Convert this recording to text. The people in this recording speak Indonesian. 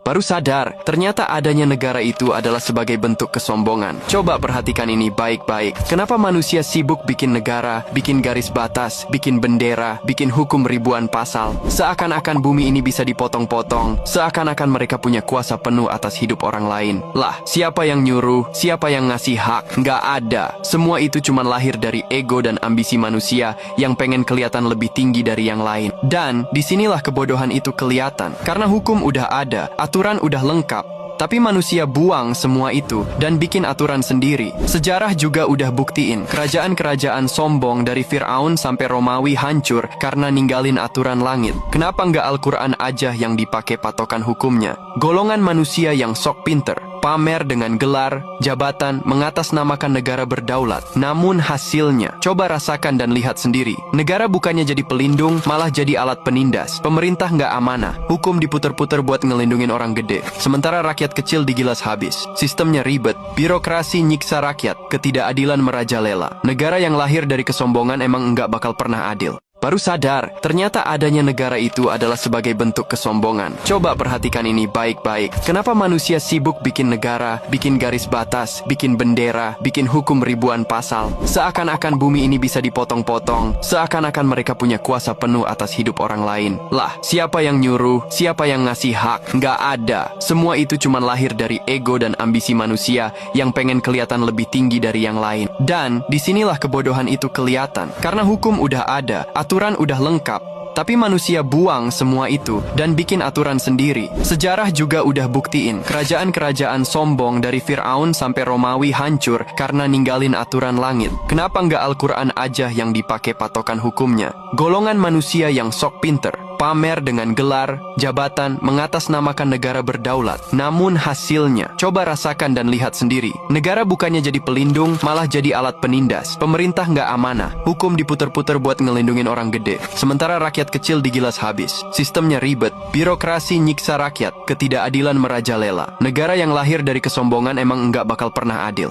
Baru sadar, ternyata adanya negara itu adalah sebagai bentuk kesombongan. Coba perhatikan ini baik-baik. Kenapa manusia sibuk bikin negara, bikin garis batas, bikin bendera, bikin hukum ribuan pasal? Seakan-akan bumi ini bisa dipotong-potong, seakan-akan mereka punya kuasa penuh atas hidup orang lain. Lah, siapa yang nyuruh? Siapa yang ngasih hak? Nggak ada. Semua itu cuma lahir dari ego dan ambisi manusia yang pengen kelihatan lebih tinggi dari yang lain. Dan disinilah kebodohan itu kelihatan. Karena hukum udah ada, aturan udah lengkap, tapi manusia buang semua itu dan bikin aturan sendiri. Sejarah juga udah buktiin, kerajaan-kerajaan sombong dari Fir'aun sampai Romawi hancur karena ninggalin aturan langit. Kenapa nggak Al-Quran aja yang dipakai patokan hukumnya? Golongan manusia yang sok pinter, pamer dengan gelar, jabatan, mengatasnamakan negara berdaulat. Namun hasilnya, coba rasakan dan lihat sendiri. Negara bukannya jadi pelindung, malah jadi alat penindas. Pemerintah nggak amanah, hukum diputer-puter buat ngelindungin orang gede. Sementara rakyat kecil digilas habis. Sistemnya ribet, birokrasi nyiksa rakyat, ketidakadilan merajalela. Negara yang lahir dari kesombongan emang nggak bakal pernah adil. Baru sadar, ternyata adanya negara itu adalah sebagai bentuk kesombongan. Coba perhatikan ini baik-baik. Kenapa manusia sibuk bikin negara, bikin garis batas, bikin bendera, bikin hukum ribuan pasal? Seakan-akan bumi ini bisa dipotong-potong, seakan-akan mereka punya kuasa penuh atas hidup orang lain. Lah, siapa yang nyuruh? Siapa yang ngasih hak? Nggak ada. Semua itu cuma lahir dari ego dan ambisi manusia yang pengen kelihatan lebih tinggi dari yang lain. Dan disinilah kebodohan itu kelihatan. Karena hukum udah ada, aturan udah lengkap, tapi manusia buang semua itu dan bikin aturan sendiri. Sejarah juga udah buktiin, kerajaan-kerajaan sombong dari Fir'aun sampai Romawi hancur karena ninggalin aturan langit. Kenapa nggak Al-Quran aja yang dipakai patokan hukumnya? Golongan manusia yang sok pinter, pamer dengan gelar, jabatan, mengatasnamakan negara berdaulat. Namun hasilnya, coba rasakan dan lihat sendiri. Negara bukannya jadi pelindung, malah jadi alat penindas. Pemerintah nggak amanah, hukum diputer-puter buat ngelindungin orang gede. Sementara rakyat kecil digilas habis. Sistemnya ribet, birokrasi nyiksa rakyat, ketidakadilan merajalela. Negara yang lahir dari kesombongan emang nggak bakal pernah adil.